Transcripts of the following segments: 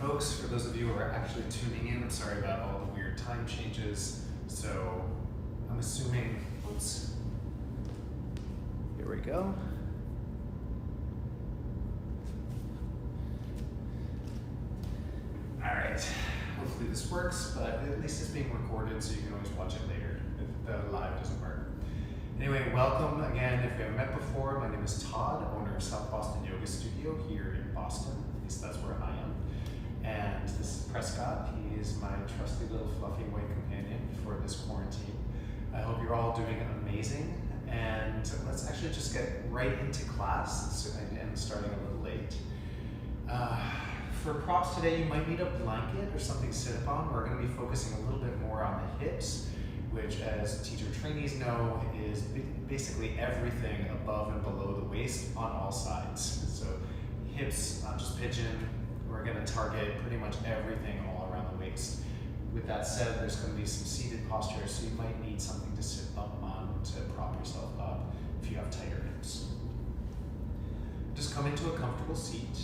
folks. For those of you who are actually tuning in, I'm sorry about all the weird time changes. So I'm assuming, oops, here we go. All right, hopefully this works, but at least it's being recorded so you can always watch it later if the live doesn't work. Anyway, welcome again. If we haven't met before, my name is Todd, owner of South Boston Yoga Studio here in Boston. At least that's where I am. And this is Prescott. He is my trusty little fluffy white companion for this quarantine. I hope you're all doing amazing. And let's actually just get right into class. I'm starting a little late. For props today, you might need a blanket or something to sit upon. We're going to be focusing a little bit more on the hips, which, as teacher trainees know, is basically everything above and below the waist on all sides. So hips, not just pigeon. We're going to target pretty much everything all around the waist. With that said, there's going to be some seated posture, so you might need something to sit up on to prop yourself up if you have tighter hips. Just come into a comfortable seat.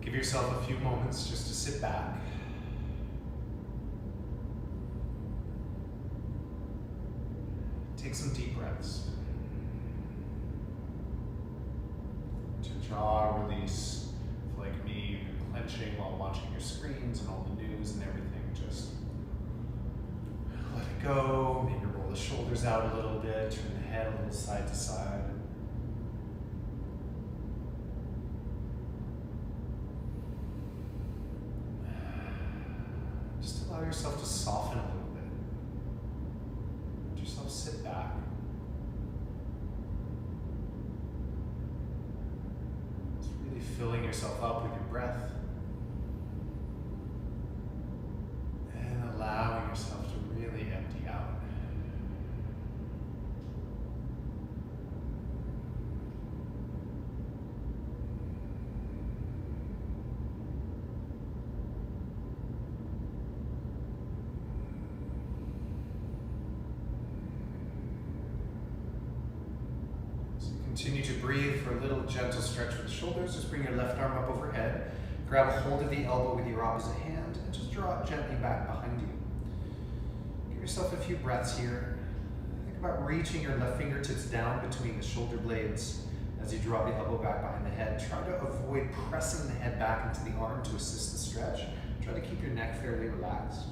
Give yourself a few moments just to sit back. Take some deep breaths. Jaw release. Like me, you're clenching while watching your screens and all the news and everything. Just let it go. Maybe roll the shoulders out a little bit, turn the head a little side to side. Just allow yourself to soften a little bit. Let yourself sit back. Filling yourself up with your breath and allowing yourself to really empty out. Continue to breathe for a little gentle stretch with the shoulders. Just bring your left arm up overhead. Grab a hold of the elbow with your opposite hand and just draw it gently back behind you. Give yourself a few breaths here. Think about reaching your left fingertips down between the shoulder blades as you draw the elbow back behind the head. Try to avoid pressing the head back into the arm to assist the stretch. Try to keep your neck fairly relaxed.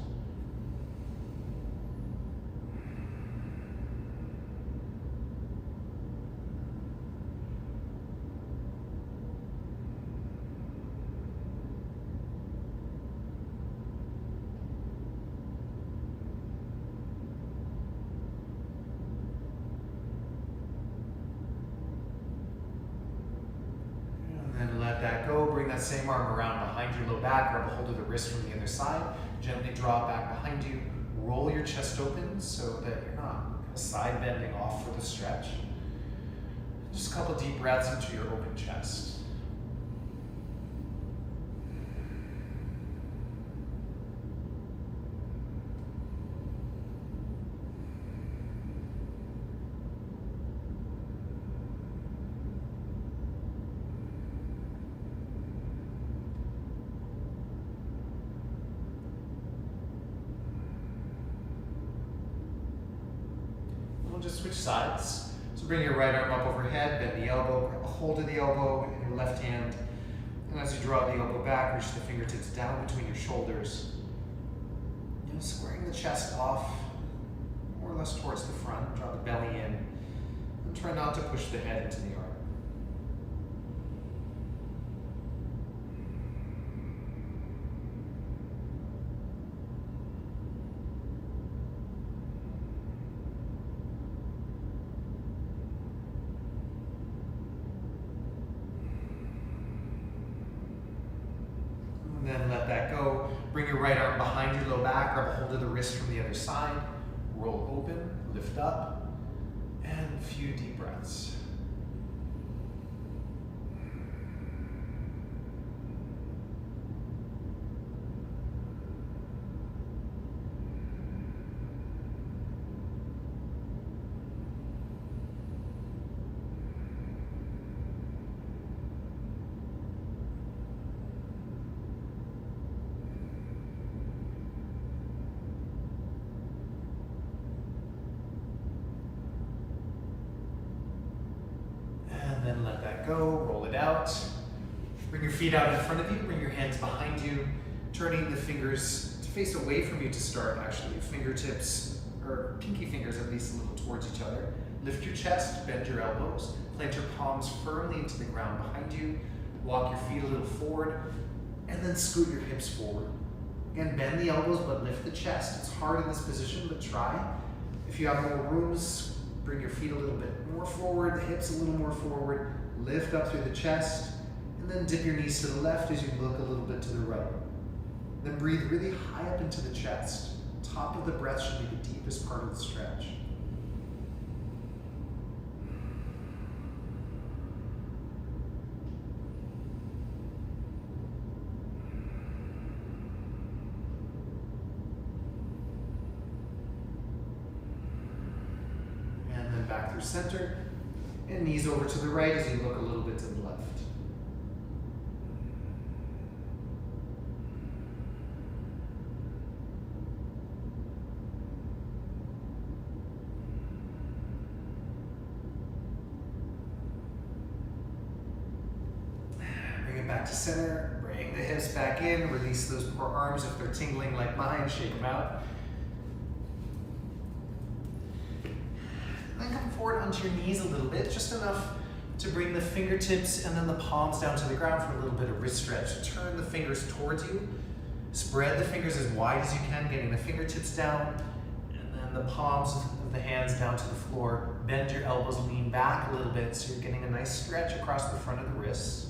Let that go. Bring that same arm around behind your low back. Grab a hold of the wrist from the other side. Gently draw it back behind you. Roll your chest open so that you're not side bending off for the stretch. Just a couple deep breaths into your open chest. We'll just switch sides. So bring your right arm up overhead, bend the elbow, grab a hold of the elbow in your left hand. And as you draw the elbow back, reach the fingertips down between your shoulders. Squaring the chest off, more or less towards the front. Draw the belly in. And try not to push the head into the arm. Then let that go. Bring your right arm behind your low back, grab a hold of the wrist from the other side, roll open, lift up, and a few deep breaths. then let that go, roll it out. Bring your feet out in front of you, bring your hands behind you, turning the fingers to face away from you to start actually. Fingertips, or pinky fingers at least, a little towards each other. Lift your chest, bend your elbows, plant your palms firmly into the ground behind you, walk your feet a little forward, and then scoot your hips forward. Again, bend the elbows but lift the chest. It's hard in this position, but try. If you have more rooms, bring your feet a little bit more forward, the hips a little more forward, lift up through the chest, and then dip your knees to the left as you look a little bit to the right. Then breathe really high up into the chest. Top of the breath should be the deepest part of the stretch. And then back through center, and knees over to the right as you look a little bit to the left. Back to center, bring the hips back in, release those poor arms if they're tingling like mine, shake them out. Then come forward onto your knees a little bit, just enough to bring the fingertips and then the palms down to the ground for a little bit of wrist stretch. So turn the fingers towards you, spread the fingers as wide as you can, getting the fingertips down, and then the palms of the hands down to the floor. Bend your elbows, lean back a little bit so you're getting a nice stretch across the front of the wrists.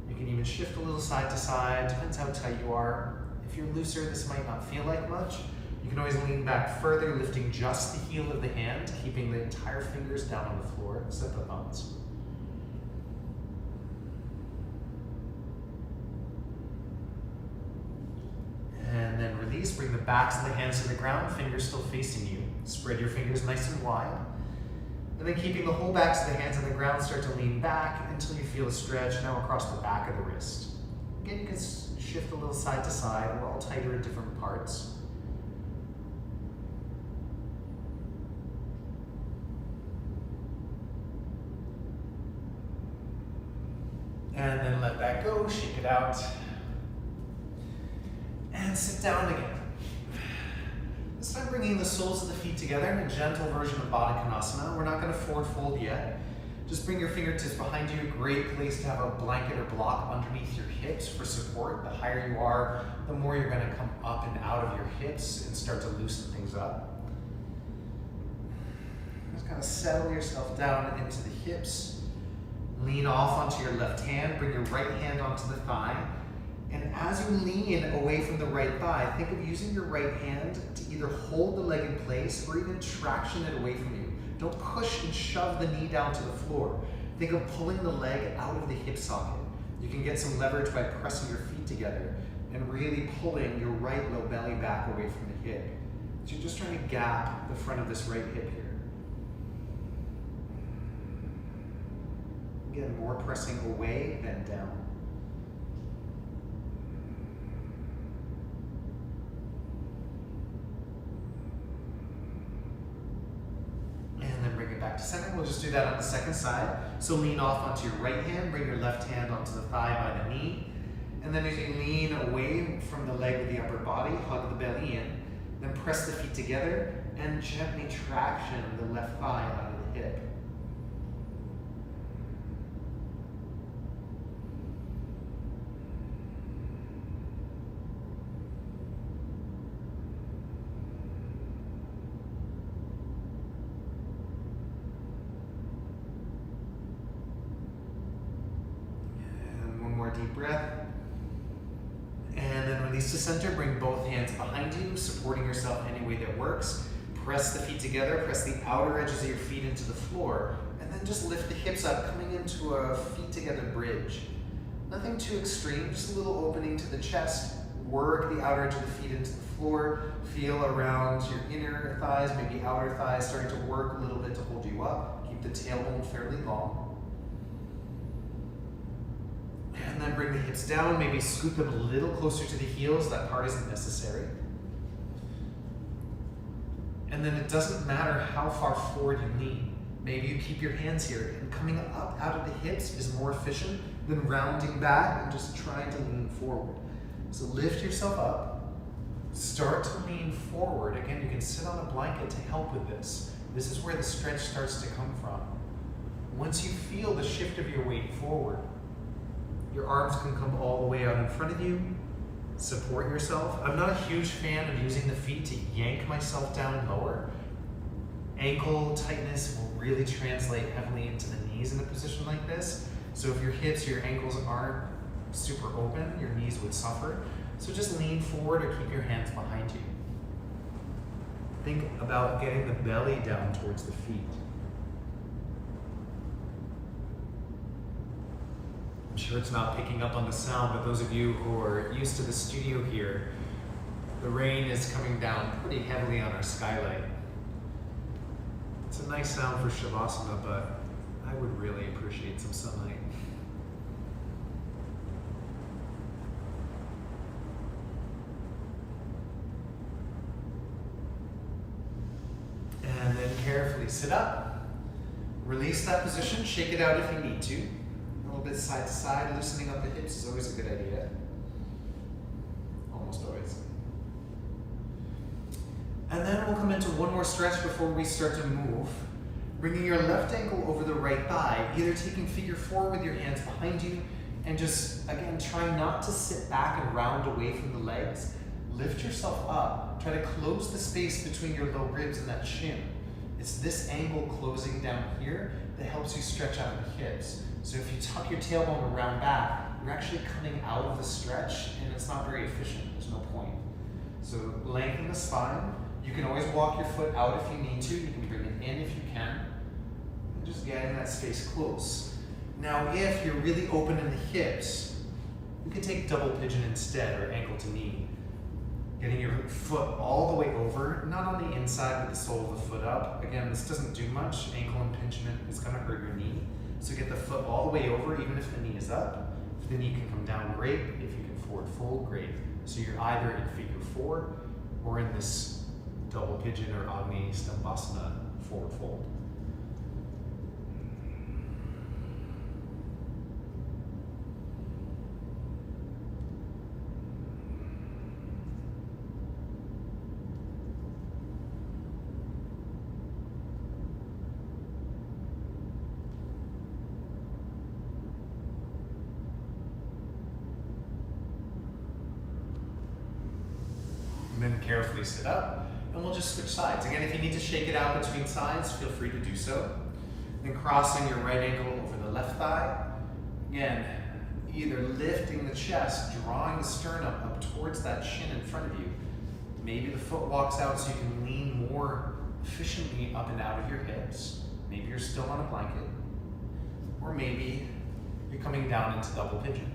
You can even shift a little side to side, depends how tight you are. If you're looser, this might not feel like much. You can always lean back further, lifting just the heel of the hand, keeping the entire fingers down on the floor, except the thumbs. And then release, bring the backs of the hands to the ground, fingers still facing you. Spread your fingers nice and wide. And then keeping the whole backs of the hands on the ground, start to lean back until you feel a stretch now across the back of the wrist. Again, you can shift a little side to side. We're all tighter in different parts. And then let that go, shake it out. And sit down again. This time bringing the soles of the feet together in a gentle version of Baddha Konasana. We're not going to forward fold yet. Just bring your fingertips behind you. A great place to have a blanket or block underneath your hips for support. The higher you are, the more you're going to come up and out of your hips and start to loosen things up. Just kind of settle yourself down into the hips. Lean off onto your left hand. Bring your right hand onto the thigh. And as you lean away from the right thigh, think of using your right hand to either hold the leg in place or even traction it away from you. Don't push and shove the knee down to the floor. Think of pulling the leg out of the hip socket. You can get some leverage by pressing your feet together and really pulling your right low belly back away from the hip. So you're just trying to gap the front of this right hip here. Again, more pressing away than down. Back to center. We'll just do that on the second side. So lean off onto your right hand, bring your left hand onto the thigh by the knee, and then as you lean away from the leg with the upper body, hug the belly in, then press the feet together and gently traction the left thigh out of the hip. Deep breath. And then release to center. Bring both hands behind you, supporting yourself any way that works. Press the feet together. Press the outer edges of your feet into the floor. And then just lift the hips up, coming into a feet together bridge. Nothing too extreme, just a little opening to the chest. Work the outer edge of the feet into the floor. Feel around your inner thighs, maybe outer thighs, starting to work a little bit to hold you up. Keep the tailbone fairly long. And then bring the hips down, maybe scoot them a little closer to the heels. That part isn't necessary. And then it doesn't matter how far forward you lean. Maybe you keep your hands here, and coming up out of the hips is more efficient than rounding back and just trying to lean forward. So lift yourself up, start to lean forward. Again, you can sit on a blanket to help with this. This is where the stretch starts to come from. Once you feel the shift of your weight forward, your arms can come all the way out in front of you. Support yourself. I'm not a huge fan of using the feet to yank myself down and lower. Ankle tightness will really translate heavily into the knees in a position like this. So if your hips or your ankles aren't super open, your knees would suffer. So just lean forward or keep your hands behind you. Think about getting the belly down towards the feet. I'm sure it's not picking up on the sound, but those of you who are used to the studio here, the rain is coming down pretty heavily on our skylight. It's a nice sound for Shavasana, but I would really appreciate some sunlight. And then carefully sit up, release that position, shake it out if you need to. A little bit side to side, loosening up the hips is always a good idea. Almost always. And then we'll come into one more stretch before we start to move. Bringing your left ankle over the right thigh, either taking figure four with your hands behind you, and just, again, try not to sit back and round away from the legs. Lift yourself up. Try to close the space between your low ribs and that shin. It's this angle closing down here that helps you stretch out the hips. So if you tuck your tailbone around back, you're actually coming out of the stretch, and it's not very efficient. There's no point. So lengthen the spine. You can always walk your foot out if you need to. You can bring it in if you can. And just getting that space close. Now, if you're really open in the hips, you can take double pigeon instead, or ankle to knee. Getting your foot all the way over, not on the inside with the sole of the foot up. Again, this doesn't do much. Ankle impingement is going to hurt your knee. So get the foot all the way over, even if the knee is up. If the knee can come down, great. If you can forward fold, great. So you're either in figure four or in this double pigeon or Agni Stambhasana forward fold. And then carefully sit up. And we'll just switch sides. Again, if you need to shake it out between sides, feel free to do so. Then crossing your right ankle over the left thigh. Again, either lifting the chest, drawing the sternum up towards that shin in front of you. Maybe the foot walks out so you can lean more efficiently up and out of your hips. Maybe you're still on a blanket. Or maybe you're coming down into double pigeon.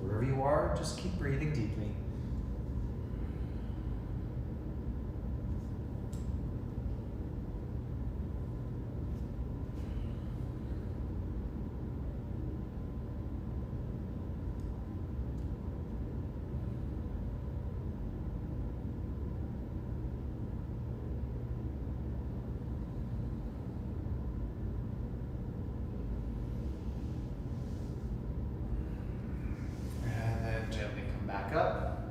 Wherever you are, just keep breathing deeply. Up.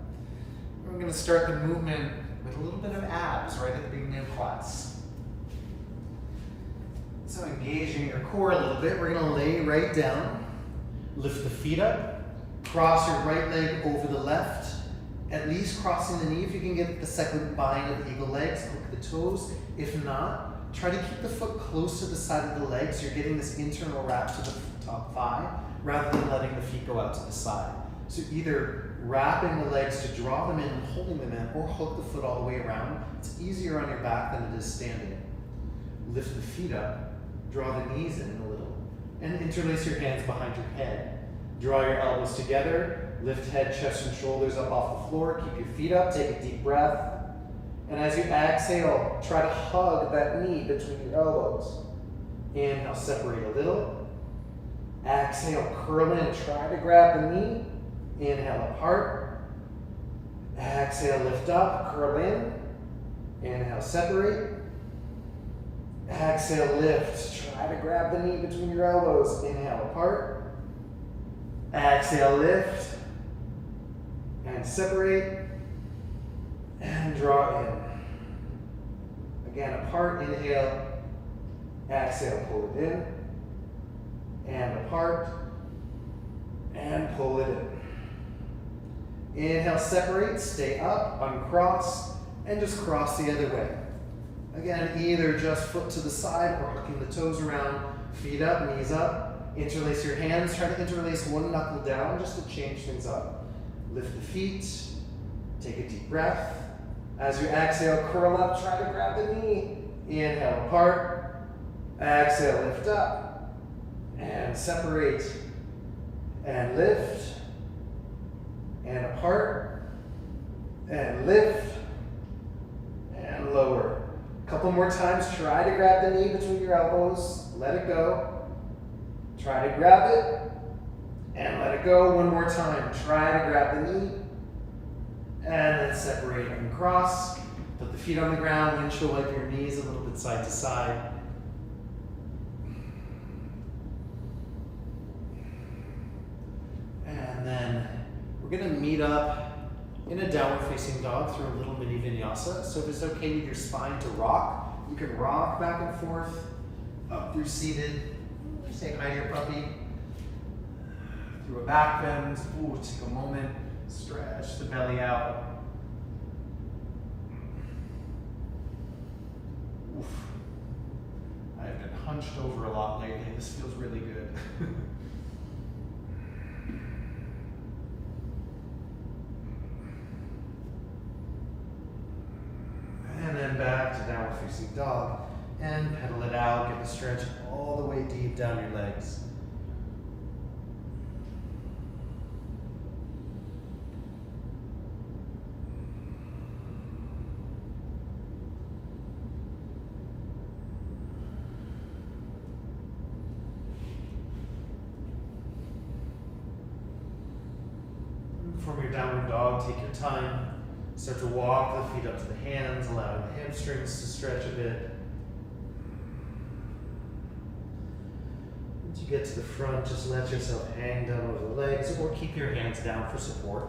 We're going to start the movement with a little bit of abs right at the beginning of class. So engaging your core a little bit, we're going to lay right down, lift the feet up, cross your right leg over the left, at least crossing the knee if you can get the second bind of eagle legs, hook the toes. If not, try to keep the foot close to the side of the leg so you're getting this internal wrap to the top thigh rather than letting the feet go out to the side. So either wrapping the legs to draw them in and holding them in, or hook the foot all the way around. It's easier on your back than it is standing. Lift the feet up, draw the knees in a little, and interlace your hands behind your head. Draw your elbows together, lift head, chest, and shoulders up off the floor. Keep your feet up, take a deep breath. And as you exhale, try to hug that knee between your elbows. Inhale, separate a little. Exhale, curl in, try to grab the knee. Inhale, apart. Exhale, lift up, curl in. Inhale, separate. Exhale, lift. Try to grab the knee between your elbows. Inhale, apart. Exhale, lift. And separate. And draw in. Again, apart, inhale. Exhale, pull it in. And apart. And pull it in. Inhale, separate, stay up, uncross, and just cross the other way. Again, either just foot to the side or hooking the toes around, feet up, knees up. Interlace your hands, try to interlace one knuckle down just to change things up. Lift the feet, take a deep breath. As you exhale, curl up, try to grab the knee. Inhale, apart. Exhale, lift up. And separate. And lift. And apart. And lift. And lower. A couple more times, try to grab the knee between your elbows. Let it go. Try to grab it. And let it go one more time. Try to grab the knee. And then separate and cross. Put the feet on the ground, windshield wipe your knees a little bit side to side. And then we're going to meet up in a downward facing dog through a little mini vinyasa. So if it's okay with your spine to rock, you can rock back and forth, up through seated. Say hi to your puppy. Through a back bend. Ooh, take a moment. Stretch the belly out. Oof. I've been hunched over a lot lately. This feels really good. And then back to downward facing dog. And pedal it out. Get the stretch all the way deep down your legs. From your downward dog, take your time. Start to walk the feet up to the hands, allowing the hamstrings to stretch a bit. Once you get to the front, just let yourself hang down over the legs or keep your hands down for support.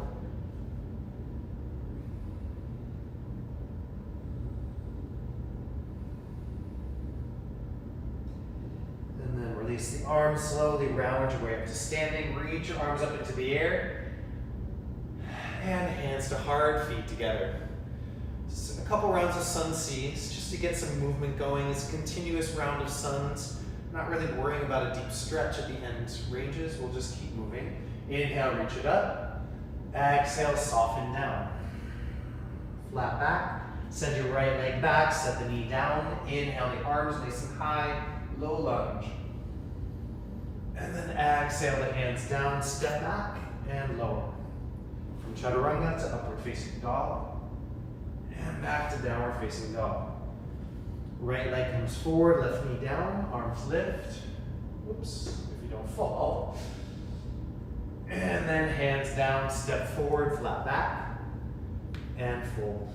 And then release the arms, slowly round your way up to standing. Reach your arms up into the air. And hands to heart, feet together. Just a couple rounds of sun C's, just to get some movement going. It's a continuous round of suns. Not really worrying about a deep stretch at the end ranges. We'll just keep moving. Inhale, reach it up. Exhale, soften down. Flat back. Send your right leg back, set the knee down. Inhale, the arms nice and high. Low lunge. And then exhale, the hands down, step back, and lower. Chaturanga to upward facing dog, and back to downward facing dog. Right leg comes forward, left knee down, arms lift. Whoops, if you don't fall. And then hands down, step forward, flat back, and fold.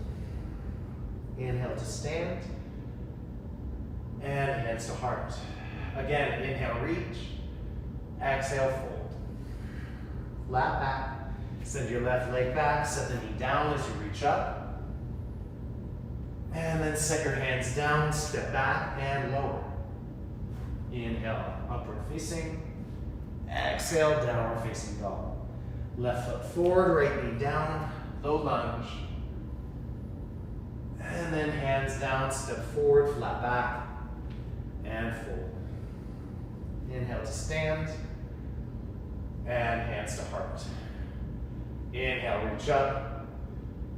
Inhale to stand, and hands to heart. Again, inhale, reach, exhale, fold. Flat back. Send your left leg back, set the knee down as you reach up. And then set your hands down, step back and lower. Inhale, upward facing. Exhale, downward facing dog. Left foot forward, right knee down, low lunge. And then hands down, step forward, flat back, and fold. Inhale to stand, and hands to heart. Inhale, reach up.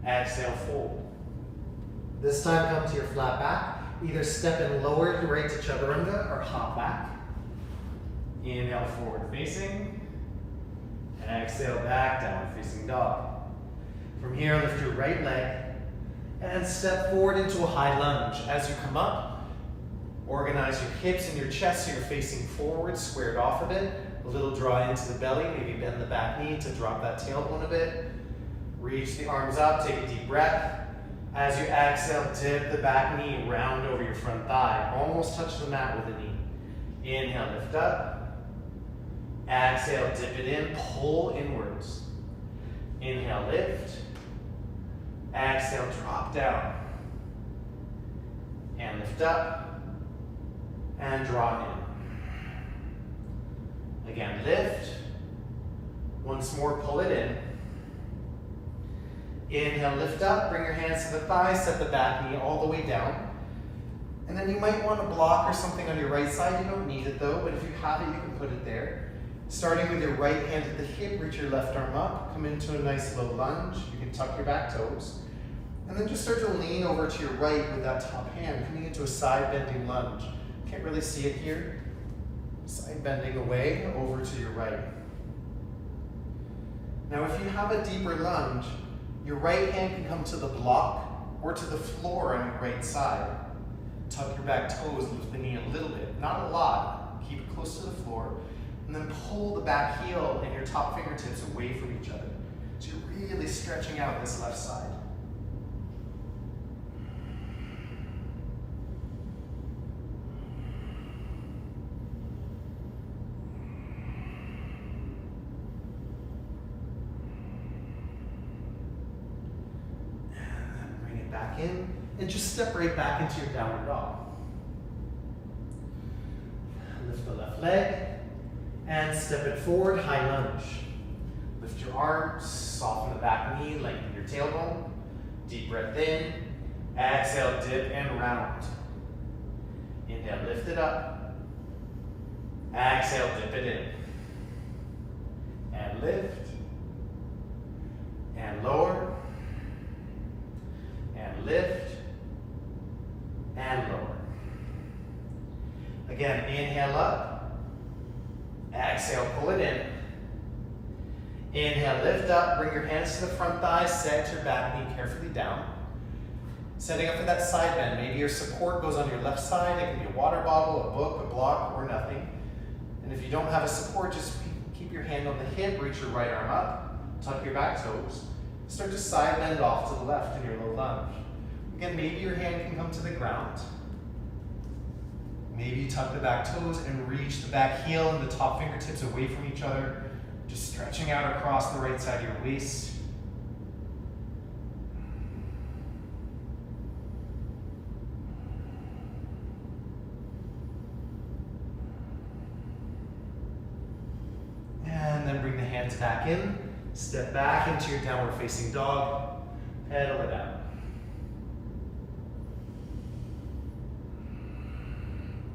Exhale, fold. This time come to your flat back. Either step and lower right to chaturanga or hop back. Inhale, forward facing. Exhale, back, down facing dog. From here, lift your right leg and step forward into a high lunge. As you come up, organize your hips and your chest so you're facing forward, squared off a bit. A little draw into the belly, maybe bend the back knee to drop that tailbone a bit. Reach the arms up, take a deep breath. As you exhale, dip the back knee round over your front thigh. Almost touch the mat with the knee. Inhale, lift up. Exhale, dip it in, pull inwards. Inhale, lift. Exhale, drop down. And lift up. And draw in. Again, lift. Once more, pull it in. Inhale, lift up, bring your hands to the thighs, set the back knee all the way down. And then you might want a block or something on your right side. You don't need it though, but if you have it, you can put it there. Starting with your right hand at the hip, reach your left arm up, come into a nice low lunge. You can tuck your back toes. And then just start to lean over to your right with that top hand, coming into a side bending lunge. Can't really see it here. Side bending away, over to your right. Now if you have a deeper lunge, your right hand can come to the block or to the floor on your right side. Tuck your back toes, lift the knee a little bit, not a lot. Keep it close to the floor. And then pull the back heel and your top fingertips away from each other. So you're really stretching out this left side. Back in, and just step right back into your downward dog. Lift the left leg, and step it forward, high lunge. Lift your arms, soften the back knee, lengthen your tailbone. Deep breath in, exhale, dip and round. Inhale, lift it up. Exhale, dip it in. And lift, and lower, and lift, and lower. Again, inhale up, exhale, pull it in. Inhale, lift up, bring your hands to the front thighs, set your back knee carefully down. Setting up for that side bend. Maybe your support goes on your left side. It can be a water bottle, a book, a block, or nothing. And if you don't have a support, just keep your hand on the hip, reach your right arm up, tuck your back toes. Start to side bend off to the left in your low lunge. Again, maybe your hand can come to the ground. Maybe you tuck the back toes and reach the back heel and the top fingertips away from each other, just stretching out across the right side of your waist. And then bring the hands back in. Step back into your downward facing dog. Pedal it out.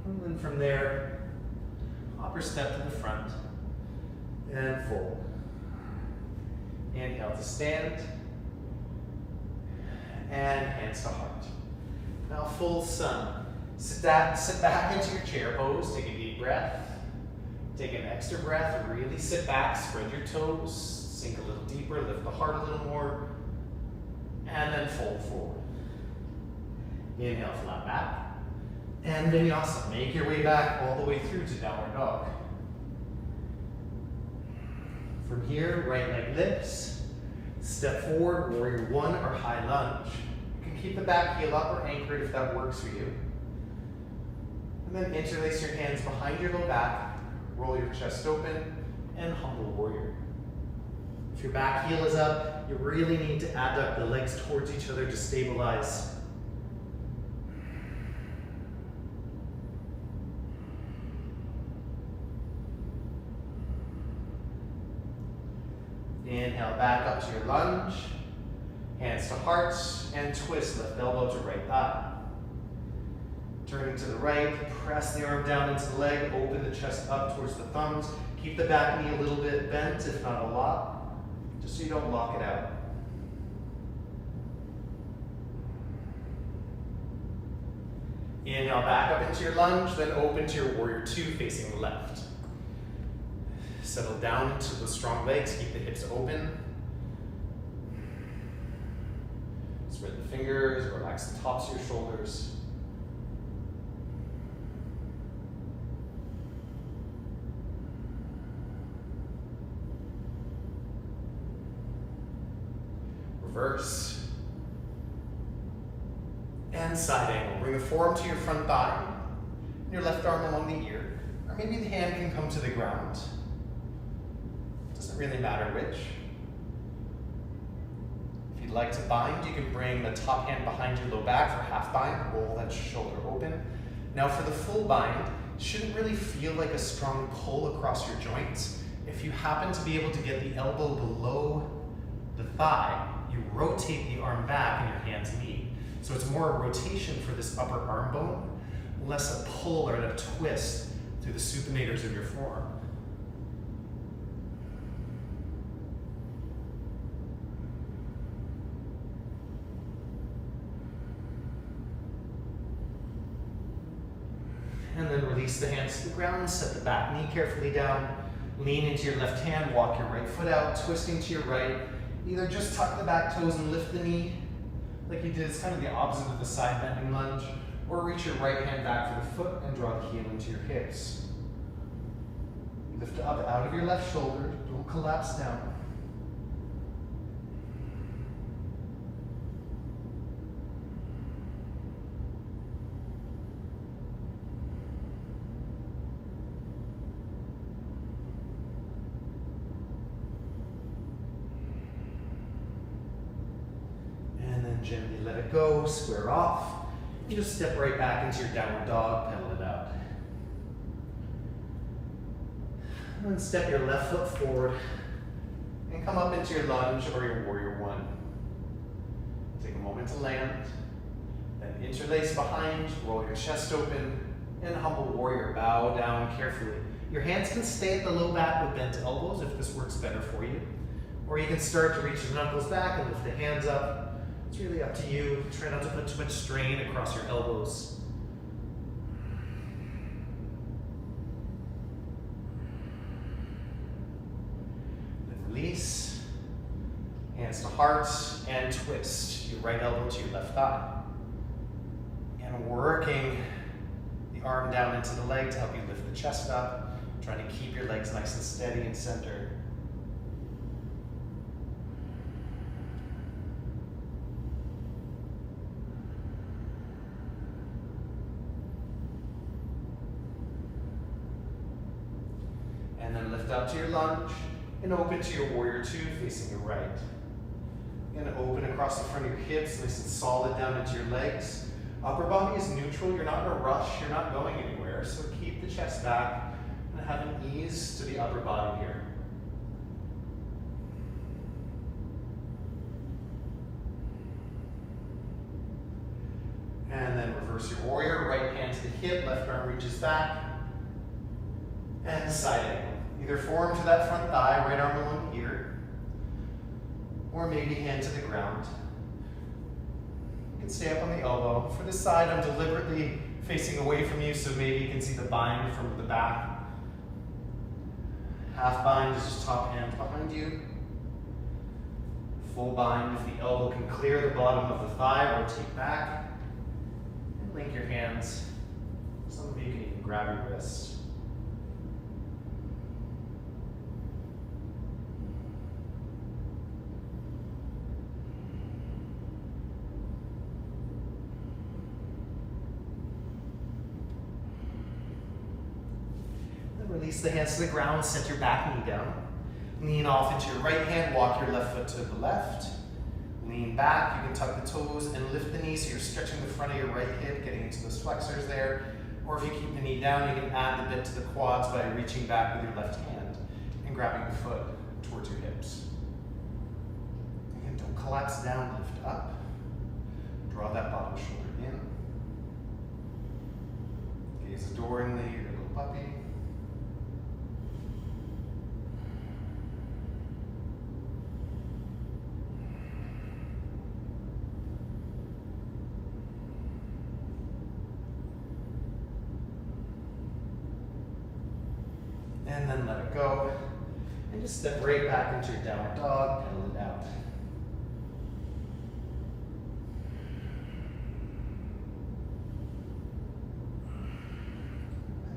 And then from there, hop or step to the front and fold. Inhale to stand. And hands to heart. Now full sun. Sit back into your chair pose. Take a deep breath. Take an extra breath. Really sit back. Spread your toes. Sink a little deeper. Lift the heart a little more. And then fold forward. Inhale, flat back. And vinyasa. Make your way back all the way through to downward dog. From here, right leg lifts. Step forward, warrior one or high lunge. You can keep the back heel up or anchored if that works for you. And then interlace your hands behind your low back. Roll your chest open and humble warrior. If your back heel is up, you really need to adduct the legs towards each other to stabilize. Inhale back up to your lunge, hands to heart, and twist left elbow to right thigh. Turning to the right, press the arm down into the leg, open the chest up towards the thumbs. Keep the back knee a little bit bent, if not a lot, just so you don't lock it out. Inhale back up into your lunge, then open to your warrior two facing the left. Settle down into the strong legs, keep the hips open. Spread the fingers, relax the tops of your shoulders. Reverse. And side angle. Bring the forearm to your front thigh, and your left arm along the ear, or maybe the hand can come to the ground. Doesn't really matter which. If you'd like to bind, you can bring the top hand behind your low back for half bind, roll that shoulder open. Now for the full bind, it shouldn't really feel like a strong pull across your joints. If you happen to be able to get the elbow below the thigh, you rotate the arm back and your hands meet. So it's more a rotation for this upper arm bone, less a pull or a twist through the supinators of your forearm. And then release the hands to the ground, set the back knee carefully down, lean into your left hand, walk your right foot out, twisting to your right. Either just tuck the back toes and lift the knee, like you did. It's kind of the opposite of the side bending lunge, or reach your right hand back for the foot and draw the heel into your hips. Lift up out of your left shoulder, don't collapse down. Gently let it go, square off, and just step right back into your downward dog, pedal it out. And then step your left foot forward and come up into your lunge or your warrior one. Take a moment to land, then interlace behind, roll your chest open, and humble warrior, bow down carefully. Your hands can stay at the low back with bent elbows if this works better for you, or you can start to reach the knuckles back and lift the hands up. It's really up to you. Try not to put too much strain across your elbows. Then release. Hands to heart and twist your right elbow to your left thigh. And working the arm down into the leg to help you lift the chest up. Trying to keep your legs nice and steady and centered. And then lift up to your lunge and open to your warrior two, facing your right. And open across the front of your hips, nice and solid down into your legs. Upper body is neutral, you're not in a rush, you're not going anywhere, so keep the chest back and have an ease to the upper body here. And then reverse your warrior, right hand to the hip, left arm reaches back. And side angle. Either forearm to that front thigh, right arm along the ear, or maybe hand to the ground. You can stay up on the elbow. For this side, I'm deliberately facing away from you, so maybe you can see the bind from the back. Half bind is just top hands behind you. Full bind, if the elbow can clear the bottom of the thigh, rotate back. And link your hands. Some of you can even grab your wrist. Release the hands to the ground, set your back knee down. Lean off into your right hand, walk your left foot to the left. Lean back, you can tuck the toes and lift the knee so you're stretching the front of your right hip, getting into those flexors there. Or if you keep the knee down, you can add the bit to the quads by reaching back with your left hand and grabbing the foot towards your hips. Again, don't collapse down, lift up. Draw that bottom shoulder in. Gaze adoringly at your little puppy. And then let it go. And just step right back into your downward dog, pedal it out.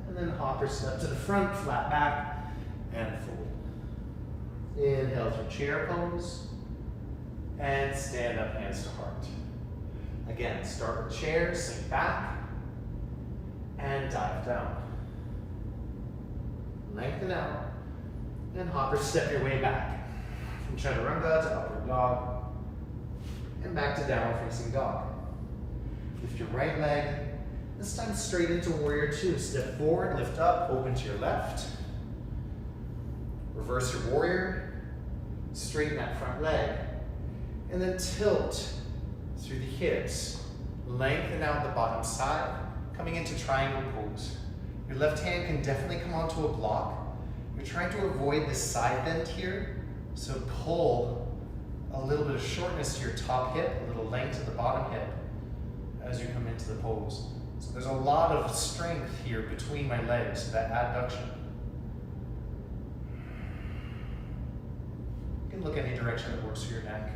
And then hop or step to the front, flat back, and fold. Inhale through chair pose. And stand up, hands to heart. Again, start with chair, sink back, and dive down. Lengthen out, and hop or step your way back. From chaturanga to upward dog, and back to downward facing dog. Lift your right leg, this time straight into warrior two. Step forward, lift up, open to your left. Reverse your warrior, straighten that front leg, and then tilt through the hips. Lengthen out the bottom side, coming into triangle pose. Your left hand can definitely come onto a block. You're trying to avoid this side bend here, so pull a little bit of shortness to your top hip, a little length to the bottom hip as you come into the pose. So there's a lot of strength here between my legs, that adduction. You can look any direction that works for your neck.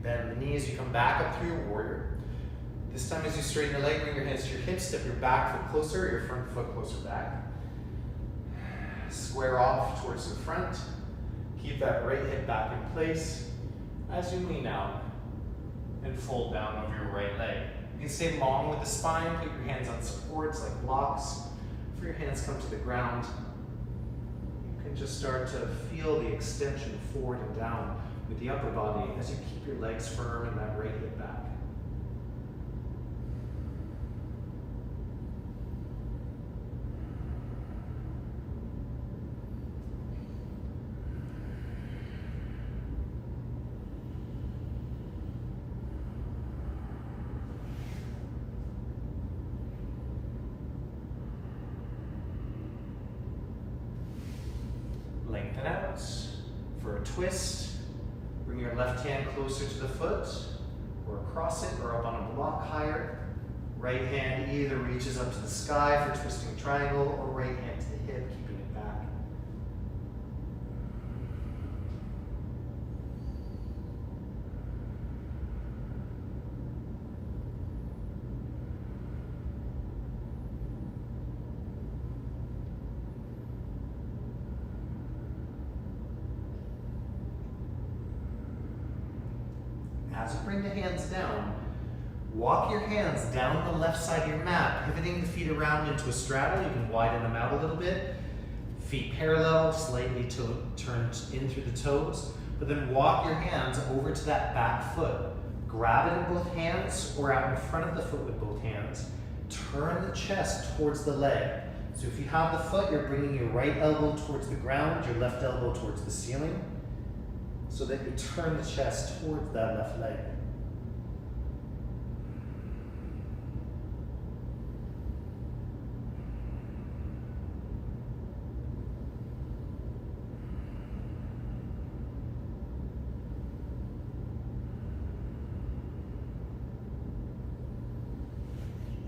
Bend the knees, you come back up through your warrior. This time as you straighten the leg, bring your hands to your hips, step your back foot closer, your front foot closer back. Square off towards the front. Keep that right hip back in place as you lean out and fold down over your right leg. You can stay long with the spine, put your hands on supports like blocks. For your hands come to the ground. You can just start to feel the extension forward and down with the upper body as you keep your legs firm and that right hip back. Lengthen out for a twist. Bring your left hand closer to the foot, or across it, or up on a block higher. Right hand either reaches up to the sky for twisting triangle, or right hand to the hip, keeping it back. As you bring the hands down, walk your hands down the left side of your mat, pivoting the feet around into a straddle. You can widen them out a little bit. Feet parallel, slightly turned in through the toes, but then walk your hands over to that back foot. Grab it in both hands or out in front of the foot with both hands. Turn the chest towards the leg. So if you have the foot, you're bringing your right elbow towards the ground, your left elbow towards the ceiling, so that you turn the chest towards that left leg.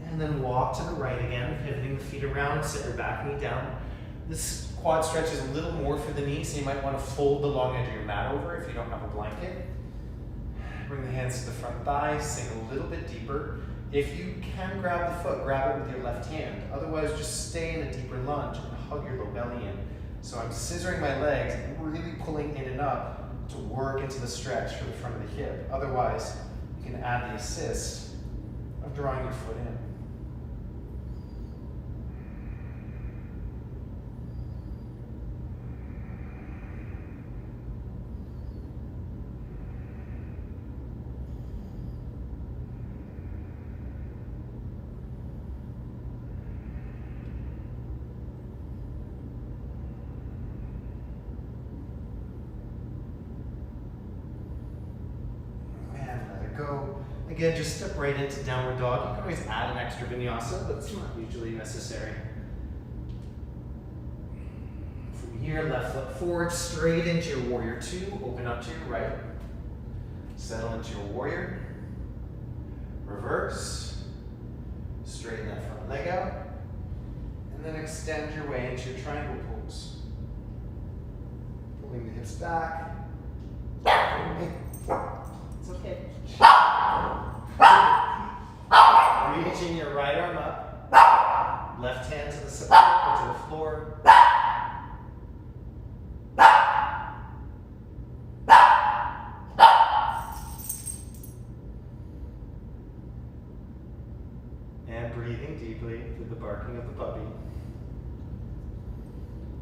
And then walk to the right again, pivoting the feet around, set your back knee down. This quad stretch is a little more for the knee, so you might want to fold the long edge of your mat over if you don't have a blanket. Bring the hands to the front thighs, sink a little bit deeper. If you can grab the foot, grab it with your left hand. Otherwise, just stay in a deeper lunge and hug your low belly in. So I'm scissoring my legs and really pulling in and up to work into the stretch for the front of the hip. Otherwise, you can add the assist of drawing your foot in. Go. Again, just step right into downward dog. You can always add an extra vinyasa, but it's not usually necessary. From here, left foot forward, straight into your warrior two. Open up to your right. Settle into your warrior. Reverse. Straighten that front leg out. And then extend your way into your triangle pose. Pulling the hips back. It's okay. Reaching your right arm up, left hand to the support or to the floor. And breathing deeply through the barking of the puppy.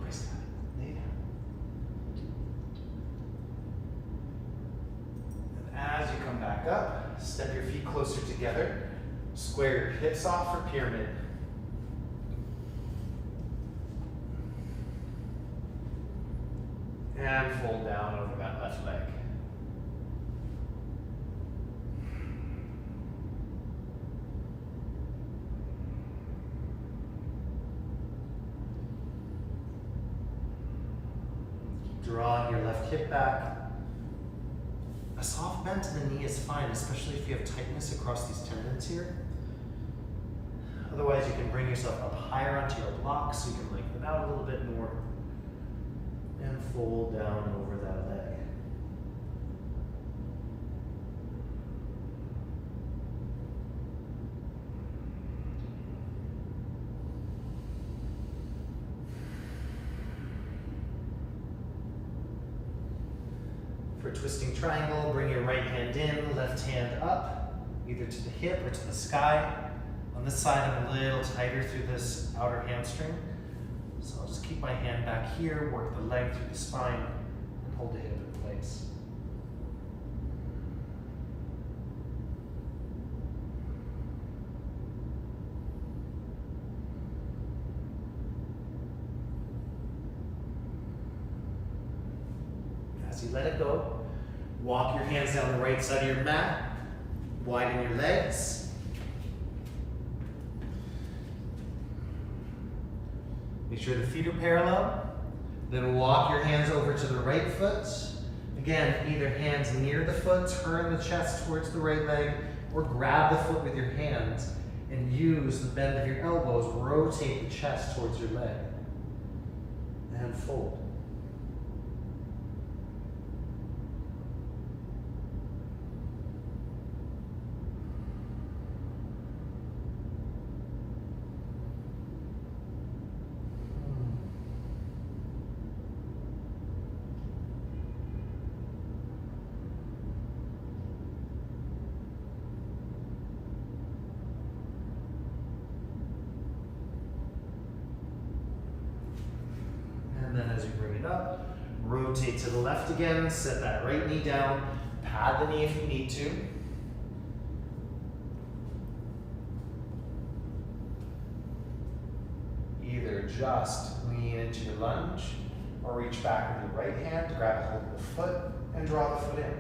Praise God. Lay down. And as you come back up, step your feet closer together. Square your hips off for pyramid. And fold down over that left leg. Drawing your left hip back. A soft bend to the knee is fine, especially if you have tightness across these tendons here. Otherwise, you can bring yourself up higher onto your blocks so you can lengthen out a little bit more. And fold down over that leg. For twisting triangle, bring your right hand in, left hand up, either to the hip or to the sky. On this side, I'm a little tighter through this outer hamstring. So I'll just keep my hand back here, work the leg through the spine, and hold the hip in place. As you let it go, walk your hands down the right side of your mat, widen your legs. Make sure the feet are parallel. Then walk your hands over to the right foot. Again, either hands near the foot, turn the chest towards the right leg, or grab the foot with your hands and use the bend of your elbows, rotate the chest towards your leg. And fold. And then as you bring it up, rotate to the left again, set that right knee down, pad the knee if you need to. Either just lean into your lunge or reach back with your right hand, grab a hold of the foot, and draw the foot in.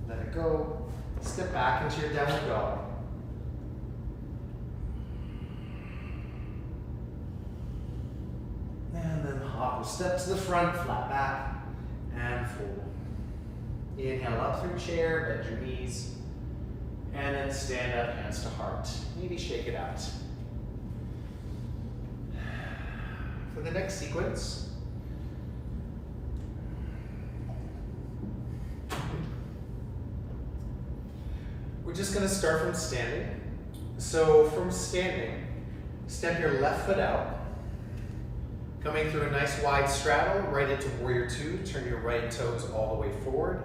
Let it go. Step back into your downward dog. And then hop a step to the front, flat back, and fold. Inhale up through chair, bend your knees, and then stand up, hands to heart. Maybe shake it out. For the next sequence, we're just going to start from standing. So from standing, step your left foot out, coming through a nice wide straddle, right into warrior two. Turn your right toes all the way forward.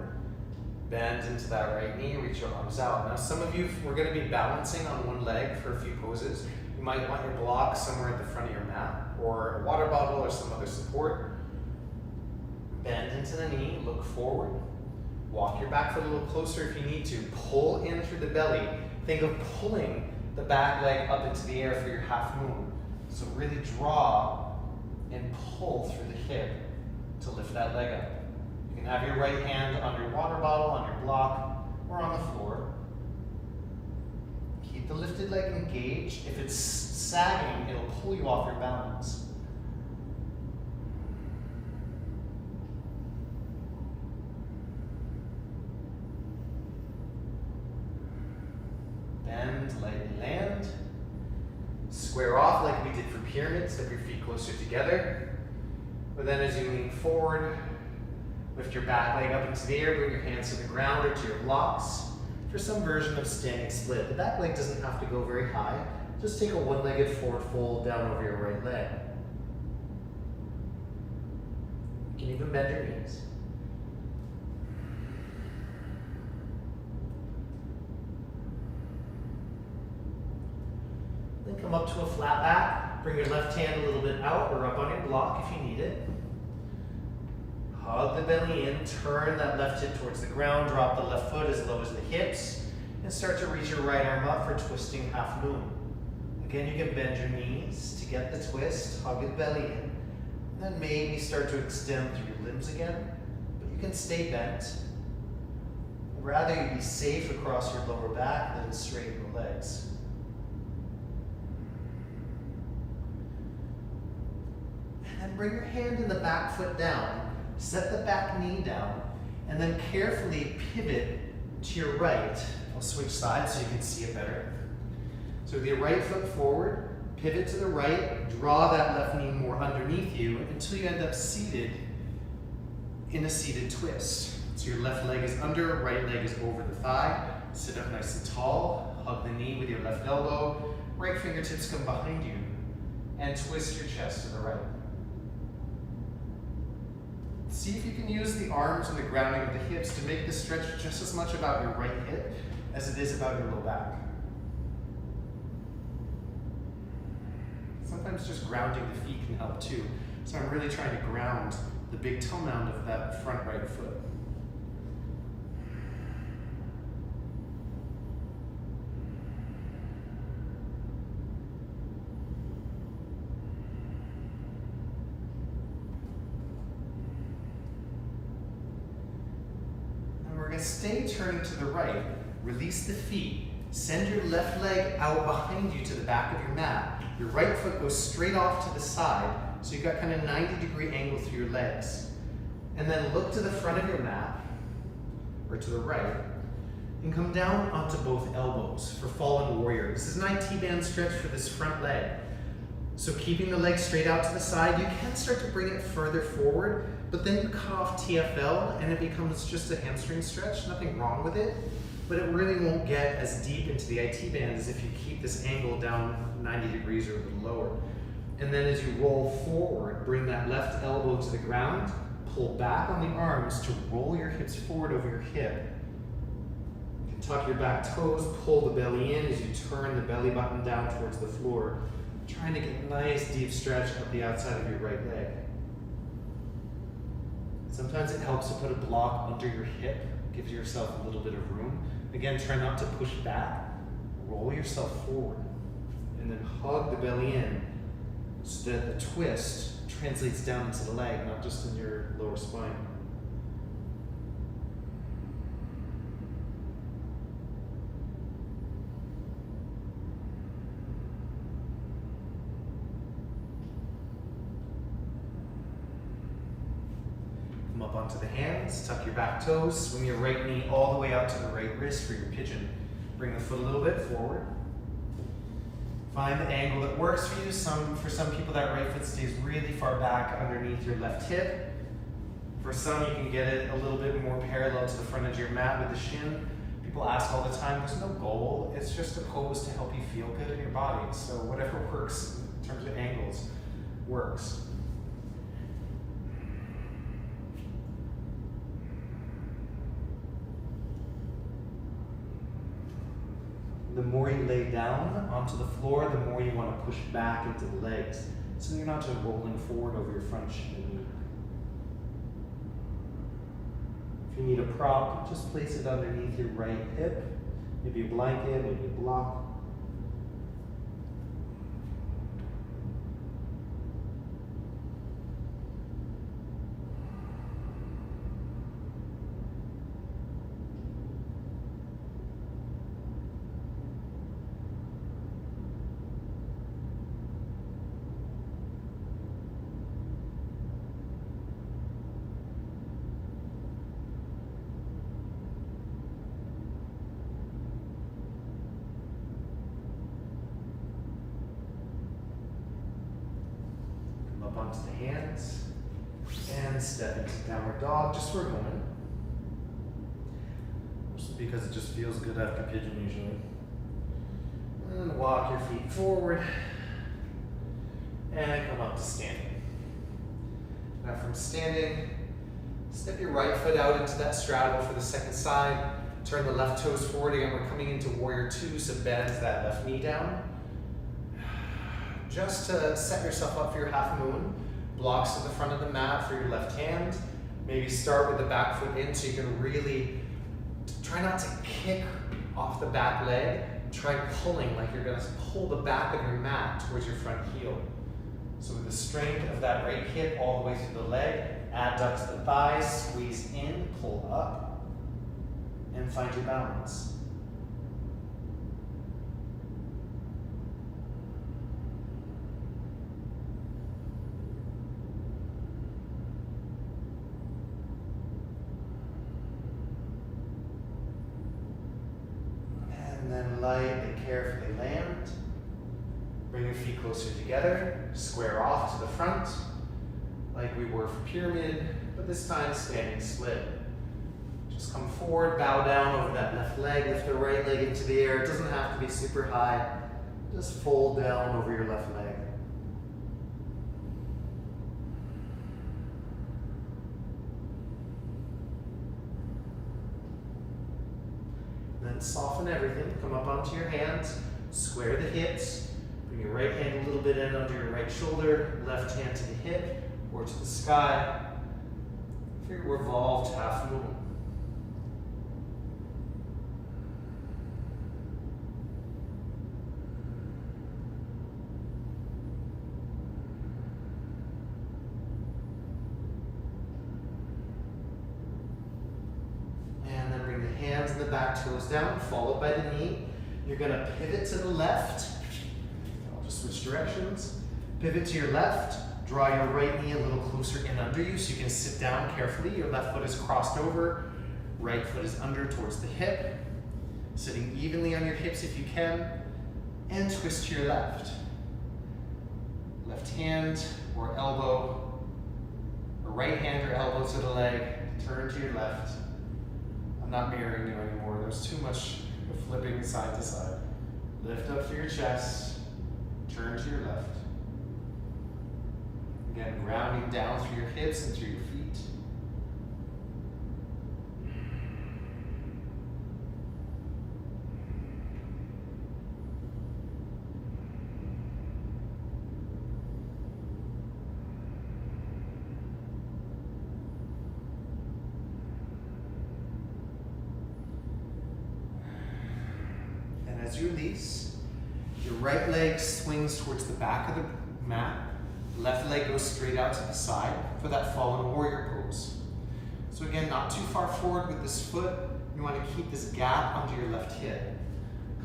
Bend into that right knee, reach your arms out. Now some of you, we're going to be balancing on one leg for a few poses. You might want your block somewhere at the front of your mat, or a water bottle or some other support. Bend into the knee, look forward. Walk your back foot a little closer if you need to. Pull in through the belly. Think of pulling the back leg up into the air for your half moon. So really draw and pull through the hip to lift that leg up. You You can have your right hand on your water bottle, on your block, or on the floor. Keep the lifted leg engaged. If it's sagging, it'll pull you off your balance. Bend, lightly land. Square off like we did for pyramid, step your feet closer together. But then as you lean forward, lift your back leg up into the air, bring your hands to the ground or to your blocks for some version of standing split. The back leg doesn't have to go very high. Just take a one-legged forward fold down over your right leg. You can even bend your knees. Then come up to a flat back. Bring your left hand a little bit out or up on your block if you need it. Hug the belly in, turn that left hip towards the ground, drop the left foot as low as the hips, and start to reach your right arm up for twisting half moon. Again, you can bend your knees to get the twist, hug the belly in, and then maybe start to extend through your limbs again, but you can stay bent. I'd rather you be safe across your lower back than straighten the legs. And then bring your hand and the back foot down. Set the back knee down, and then carefully pivot to your right. I'll switch sides so you can see it better. So with your right foot forward, pivot to the right, draw that left knee more underneath you until you end up seated in a seated twist. So your left leg is under, right leg is over the thigh. Sit up nice and tall, hug the knee with your left elbow, right fingertips come behind you, and twist your chest to the right. See if you can use the arms and the grounding of the hips to make the stretch just as much about your right hip as it is about your low back. Sometimes just grounding the feet can help too. So I'm really trying to ground the big toe mound of that front right foot. Stay turning to the right, release the feet, send your left leg out behind you to the back of your mat. Your right foot goes straight off to the side, so you've got kind of 90-degree angle through your legs. And then look to the front of your mat, or to the right, and come down onto both elbows for fallen warrior. This is an IT band stretch for this front leg. So keeping the leg straight out to the side, you can start to bring it further forward, but then you cut off TFL and it becomes just a hamstring stretch. Nothing wrong with it, but it really won't get as deep into the IT band as if you keep this angle down 90 degrees or a little lower. And then as you roll forward, bring that left elbow to the ground, pull back on the arms to roll your hips forward over your hip. You can tuck your back toes, pull the belly in as you turn the belly button down towards the floor, trying to get a nice deep stretch up the outside of your right leg. Sometimes it helps to put a block under your hip, gives yourself a little bit of room. Again, try not to push back, roll yourself forward, and then hug the belly in so that the twist translates down into the leg, not just in your lower spine. Up onto the hands, tuck your back toes, swing your right knee all the way out to the right wrist for your pigeon. Bring the foot a little bit forward. Find the angle that works for you. For some people, that right foot stays really far back underneath your left hip. For some, you can get it a little bit more parallel to the front edge of your mat with the shin. People ask all the time, there's no goal. It's just a pose to help you feel good in your body. So whatever works in terms of angles works. The more you lay down onto the floor, the more you want to push back into the legs, so you're not just rolling forward over your front shin and knee. If you need a prop, just place it underneath your right hip, maybe a blanket, maybe a block. onto the hands and step into downward dog just for a moment. Just because it just feels good after pigeon usually. And walk your feet forward and come up to standing. Now from standing, step your right foot out into that straddle for the second side. Turn the left toes forward again. We're coming into warrior two, so bend that left knee down. Just to set yourself up for your half moon. Blocks to the front of the mat for your left hand. Maybe start with the back foot in so you can really try not to kick off the back leg. Try pulling like you're gonna pull the back of your mat towards your front heel. So with the strength of that right hip all the way through the leg, adduct the thighs, squeeze in, pull up, and find your balance. And then lightly, carefully land. Bring your feet closer together, square off to the front, like we were for pyramid, but this time standing split. Just come forward, bow down over that left leg, lift the right leg into the air. It doesn't have to be super high. Just fold down over your left leg. Then soften everything, come up onto your hands, square the hips, bring your right hand a little bit in under your right shoulder, left hand to the hip or to the sky for your revolved half moon. And then bring the hands and the back toes down, followed by the knee. You're gonna pivot to the left. I'll just switch directions. Pivot to your left. Draw your right knee a little closer in under you so you can sit down carefully. Your left foot is crossed over. Right foot is under towards the hip. Sitting evenly on your hips if you can. And twist to your left. Left hand or elbow, or right hand or elbow to the leg. Turn to your left. I'm not mirroring you anymore. There's too much flipping side to side. Lift up through your chest. Turn to your left. Again, grounding down through your hips and through your feet. And as you release, your right leg swings towards the back of the mat. Left leg goes straight out to the side for that fallen warrior pose. So again, not too far forward with this foot. You want to keep this gap under your left hip.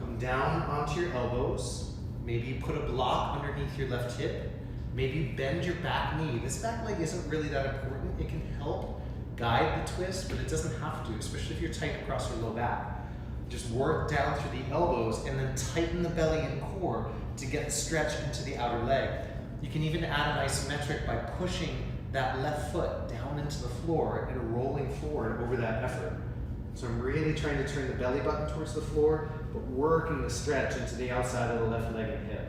Come down onto your elbows. Maybe put a block underneath your left hip. Maybe bend your back knee. This back leg isn't really that important. It can help guide the twist, but it doesn't have to, especially if you're tight across your low back. Just work down through the elbows and then tighten the belly and core to get the stretch into the outer leg. You can even add an isometric by pushing that left foot down into the floor and rolling forward over that effort. So I'm really trying to turn the belly button towards the floor, but working the stretch into the outside of the left leg and hip.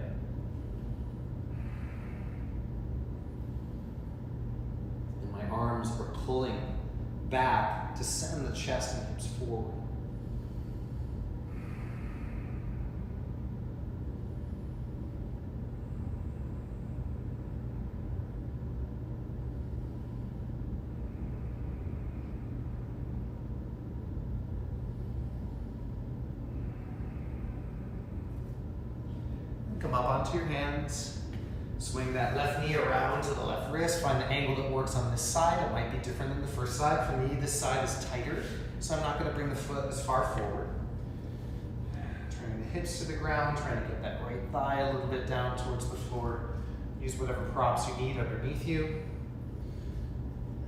And my arms are pulling back to send the chest and hips forward. Come up onto your hands, swing that left knee around to the left wrist, find the angle that works on this side. It might be different than the first side. For me, this side is tighter, so I'm not going to bring the foot as far forward. Turning the hips to the ground, trying to get that right thigh a little bit down towards the floor. Use whatever props you need underneath you.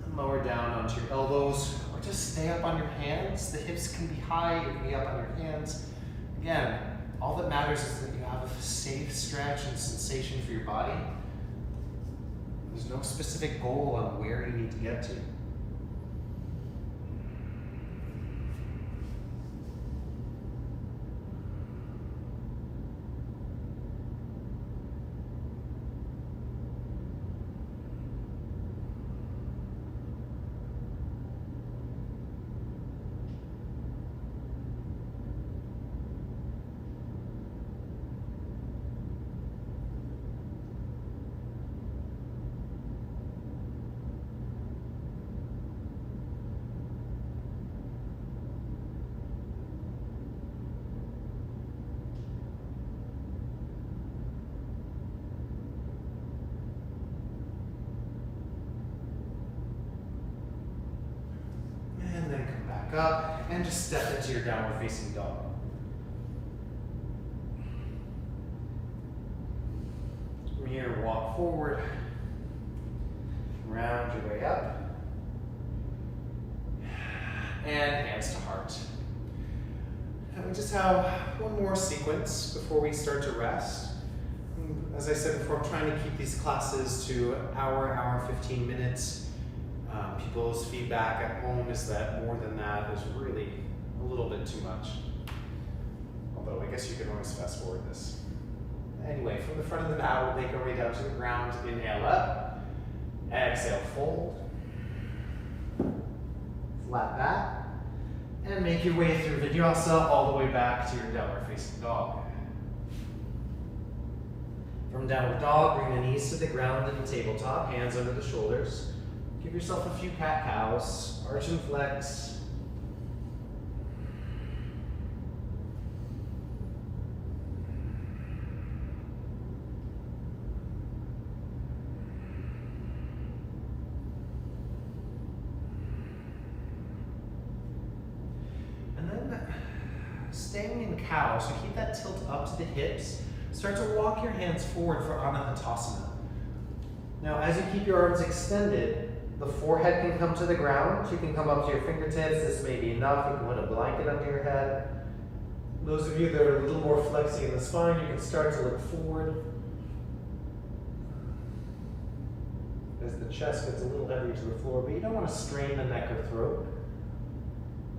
And lower down onto your elbows, or just stay up on your hands. The hips can be high, you can be up on your hands. Again, all that matters is that you have a safe stretch and sensation for your body. There's no specific goal on where you need to get to. And then come back up and just step into your downward facing dog. From here, walk forward, round your way up, and hands to heart. And we just have one more sequence before we start to rest. As I said before, I'm trying to keep these classes to hour 15 minutes. People's feedback at home is that more than that is really a little bit too much. Although I guess you can always fast forward this. Anyway, from the front of the mat, we'll make our way down to the ground. Inhale up, exhale, fold. Flat back, and make your way through Vinyasa all the way back to your downward facing dog. From downward dog, bring the knees to the ground in the tabletop, hands under the shoulders. Give yourself a few cat-cows, arch and flex. And then staying in cow, so keep that tilt up to the hips. Start to walk your hands forward for Anahatasana. Now, as you keep your arms extended, the forehead can come to the ground. You can come up to your fingertips. This may be enough. You can put a blanket under your head. Those of you that are a little more flexy in the spine, you can start to look forward. As the chest gets a little heavier to the floor, but you don't want to strain the neck or throat.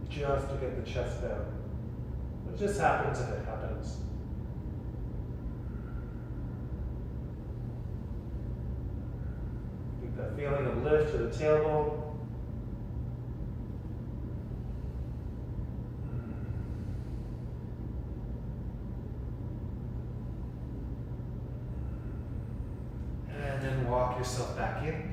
Just to get the chest down. It just happens if it happens. That feeling of lift to the tailbone. And then walk yourself back in.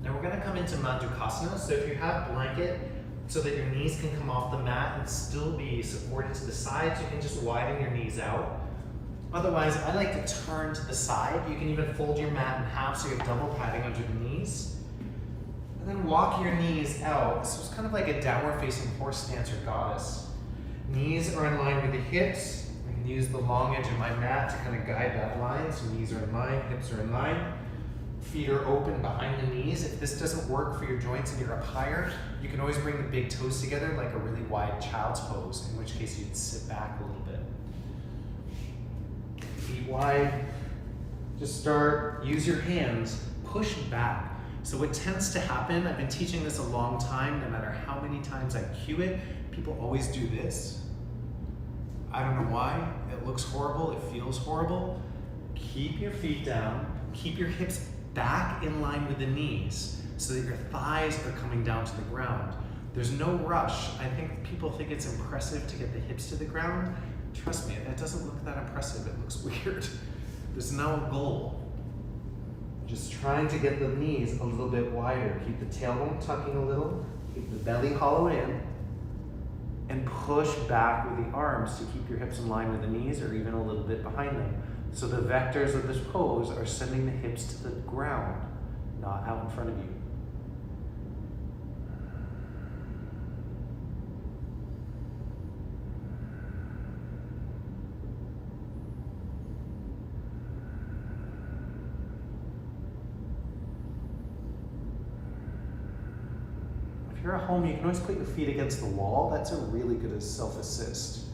Now we're going to come into Mandukasana. So if you have a blanket so that your knees can come off the mat and still be supported to the sides, you can just widen your knees out. Otherwise, I like to turn to the side. You can even fold your mat in half so you have double padding under the knees. And then walk your knees out. So it's kind of like a downward facing horse stance or goddess. Knees are in line with the hips. I can use the long edge of my mat to kind of guide that line. So knees are in line, hips are in line. Feet are open behind the knees. If this doesn't work for your joints and you're up higher, you can always bring the big toes together like a really wide child's pose, in which case you'd sit back a little bit. Feet wide. Just start, use your hands, push back. So what tends to happen, I've been teaching this a long time, no matter how many times I cue it, people always do this. I don't know why, it looks horrible, it feels horrible. Keep your feet down, keep your hips back in line with the knees so that your thighs are coming down to the ground. There's no rush. I think people think it's impressive to get the hips to the ground. Trust me, it doesn't look that impressive, it looks weird. There's no goal. Just trying to get the knees a little bit wider. Keep the tailbone tucking a little, keep the belly hollow in, and push back with the arms to keep your hips in line with the knees or even a little bit behind them. So the vectors of this pose are sending the hips to the ground, not out in front of you. If you're at home, you can always put your feet against the wall. That's a really good self-assist.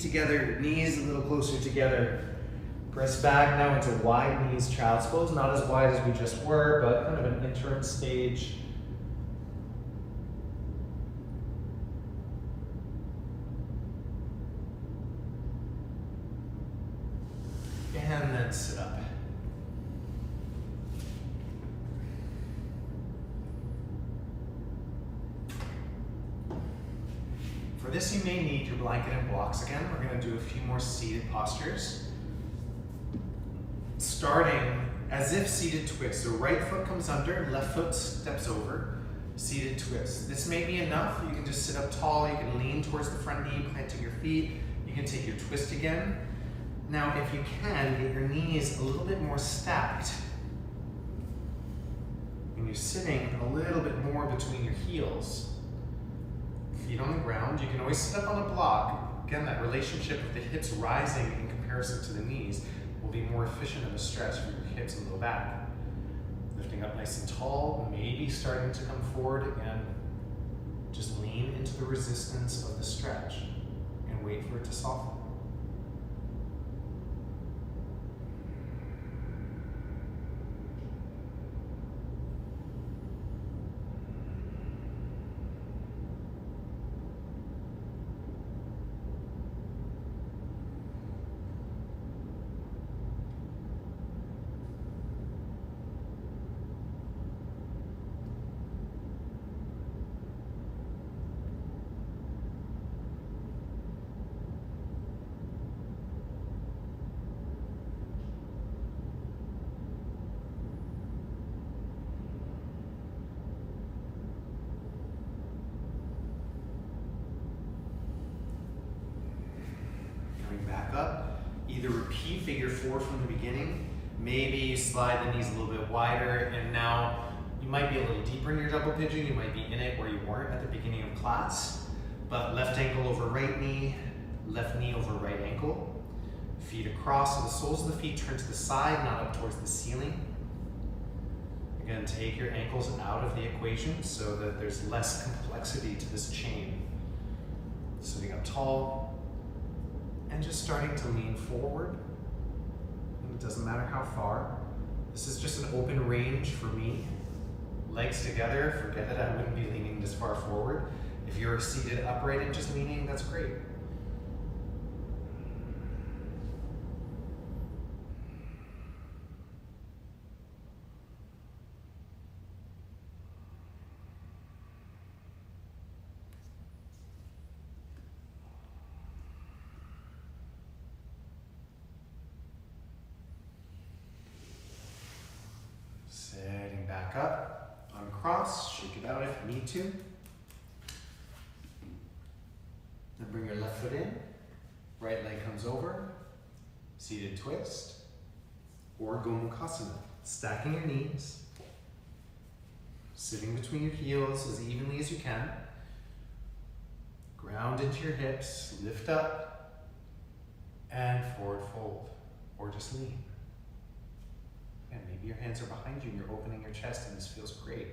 together, knees a little closer together. Press back now into wide knees, child's pose. Not as wide as we just were, but kind of an interim stage. And then sit up. For this, you may need your blanket and blocks again. We're going to do a few more seated postures. Starting as if seated twist. So right foot comes under, left foot steps over, seated twist. This may be enough. You can just sit up tall. You can lean towards the front knee, planting your feet. You can take your twist again. Now, if you can, get your knees a little bit more stacked. And you're sitting a little bit more between your heels. Feet on the ground. You can always sit up on a block. Again, that relationship of the hips rising in comparison to the knees will be more efficient of a stretch for your hips and low back. Lifting up nice and tall, maybe starting to come forward again. Just lean into the resistance of the stretch and wait for it to soften. Back up. Either repeat figure 4 from the beginning, maybe you slide the knees a little bit wider, and now you might be a little deeper in your double pigeon. You might be in it where you weren't at the beginning of class, but left ankle over right knee, left knee over right ankle, feet across, so the soles of the feet turn to the side, not up towards the ceiling. Again, take your ankles out of the equation so that there's less complexity to this chain. Sitting up tall, and just starting to lean forward. And it doesn't matter how far. This is just an open range for me. Legs together, forget it, I wouldn't be leaning this far forward. If you're seated upright and just leaning, that's great. Sitting back up, uncross, shake it out if you need to. Then bring your left foot in, right leg comes over, seated twist, or Gomukhasana. Stacking your knees, sitting between your heels as evenly as you can. Ground into your hips, lift up, and forward fold, or just lean. And maybe your hands are behind you and you're opening your chest and this feels great.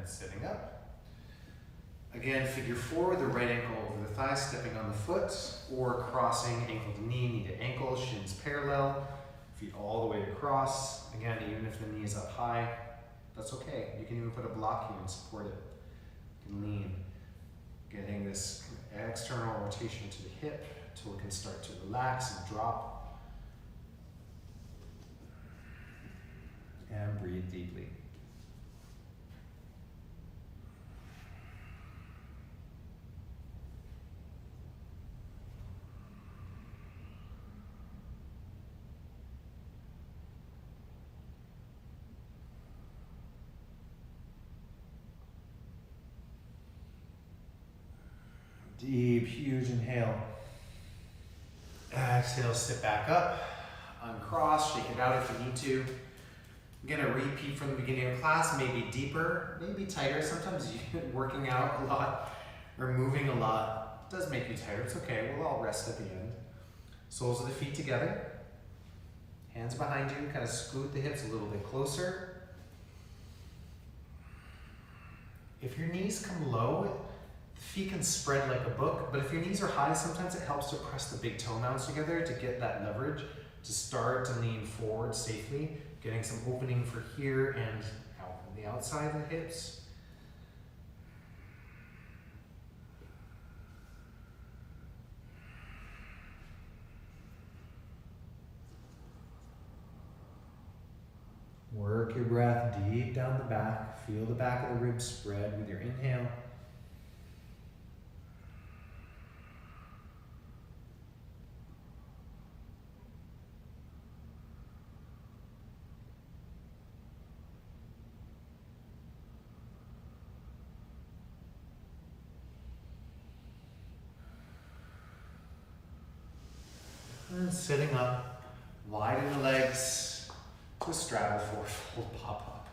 Sitting up. Again, figure 4, the right ankle over the thigh, stepping on the foot, or crossing ankle to knee, knee to ankle, shins parallel, feet all the way across. Again, even if the knee is up high, that's okay. You can even put a block here and support it. You can lean, getting this external rotation to the hip till it can start to relax and drop. And breathe deeply. Deep, huge inhale. Exhale, sit back up, uncross, shake it out if you need to. I'm gonna repeat from the beginning of class, maybe deeper, maybe tighter. Sometimes working out a lot or moving a lot does make you tired. It's okay, we'll all rest at the end. Soles of the feet together. Hands behind you, kind of scoot the hips a little bit closer. If your knees come low, the feet can spread like a book, but if your knees are high, sometimes it helps to press the big toe mounds together to get that leverage, to start to lean forward safely, getting some opening for here and out on the outside of the hips. Work your breath deep down the back. Feel the back of the ribs spread with your inhale. And sitting up, widen the legs. To straddle fold, pop up.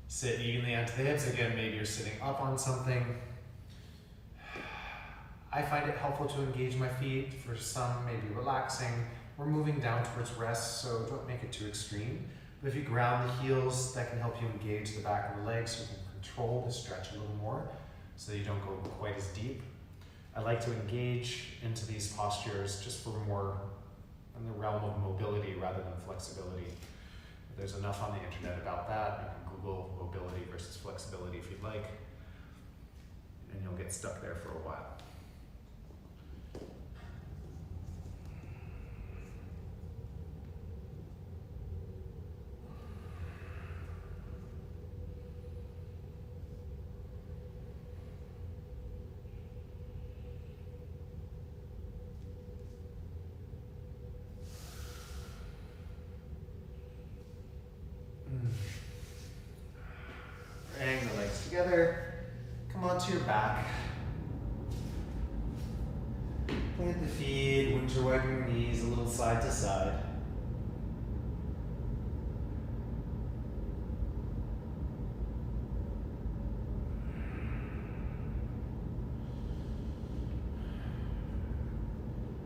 Sit evenly onto the hips. Again, maybe you're sitting up on something. I find it helpful to engage my feet. For some, maybe relaxing. We're moving down towards rest, so don't make it too extreme. But if you ground the heels, that can help you engage the back of the legs so you can control the stretch a little more so that you don't go quite as deep. I like to engage into these postures just for more in the realm of mobility rather than flexibility. There's enough on the internet about that. You can Google mobility versus flexibility if you'd like, and you'll get stuck there for a while. Bring the legs together. Come onto your back. Plant the feet, winter widen your knees a little side to side.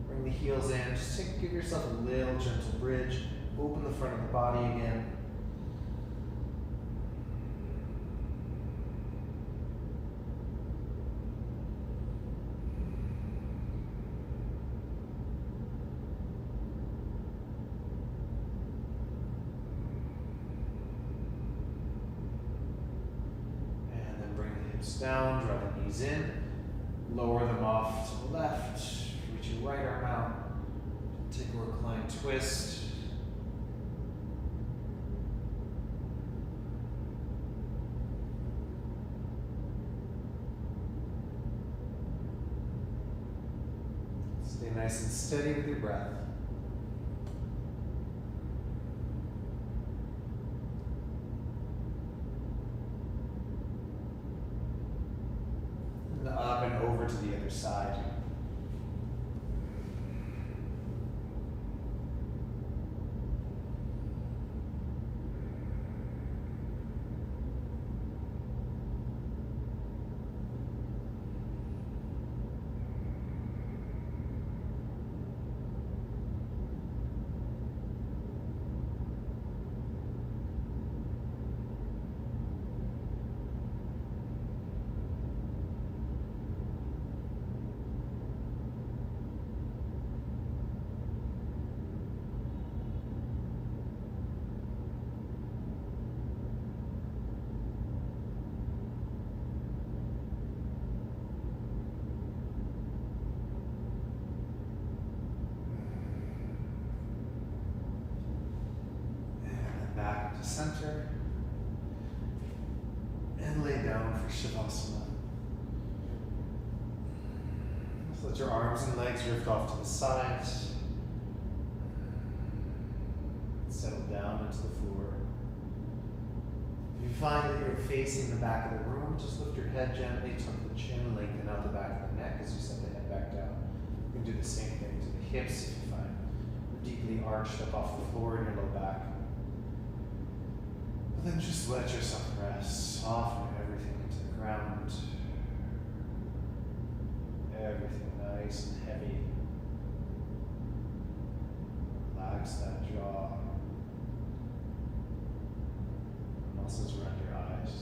Bring the heels in. Just give yourself a little gentle bridge. Open the front of the body again. Down, draw the knees in, lower them off to the left, reach your right arm out, take a reclined twist. Stay nice and steady with your breath. Up and over to the other side. Back to center and lay down for Shavasana. Just let your arms and legs drift off to the side. Settle down into the floor. If you find that you're facing the back of the room, just lift your head gently, tuck the chin, lengthen out the back of the neck as you set the head back down. You can do the same thing to the hips if you find you're deeply arched up off the floor in your low back. But then just let yourself rest, soften everything into the ground. Everything nice and heavy. Relax that jaw. Muscles around your eyes.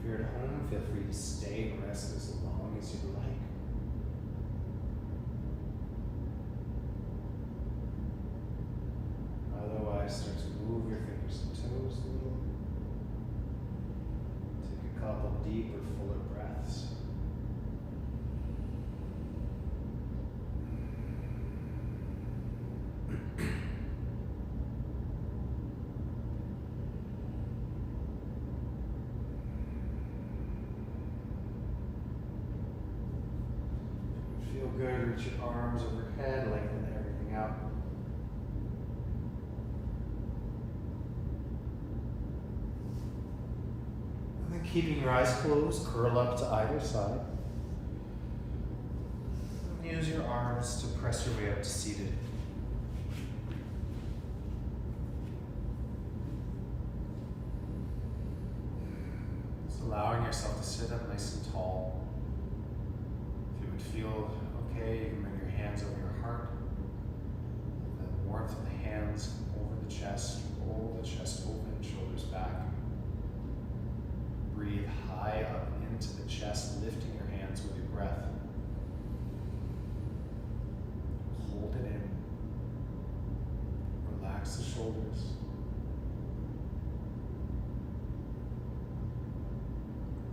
If you're at home, feel free to stay and rest as long as you like. Otherwise, start to move your fingers and toes a little. Take a couple deeper, fuller breaths. Feel good, reach your arms overhead, lengthen everything out. And then keeping your eyes closed, curl up to either side. And use your arms to press your way up to seated. Just allowing yourself to sit up nice and tall. If you would feel okay, you can bring your hands over your heart. The warmth of the hands over the chest, roll the chest open, shoulders back. Breathe high up into the chest, lifting your hands with your breath. Hold it in. Relax the shoulders.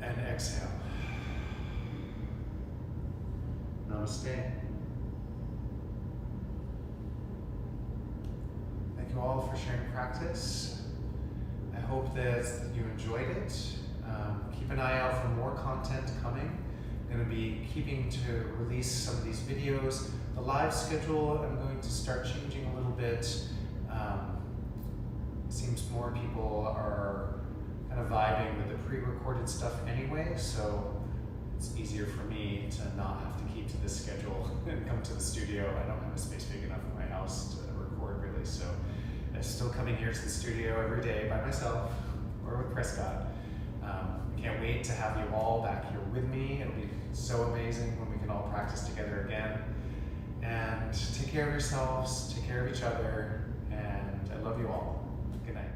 And exhale. Namaste. Thank you all for sharing practice. I hope that you enjoyed it. Keep an eye out for more content coming. I'm going to be keeping to release some of these videos. The live schedule I'm going to start changing a little bit. It seems more people are kind of vibing with the pre-recorded stuff anyway, so it's easier for me to not have to keep to this schedule and come to the studio. I don't have a space big enough in my house to record really, so I'm still coming here to the studio every day by myself or with Prescott. Can't wait to have you all back here with me. It'll be so amazing when we can all practice together again. And take care of yourselves, take care of each other, and I love you all. Good night.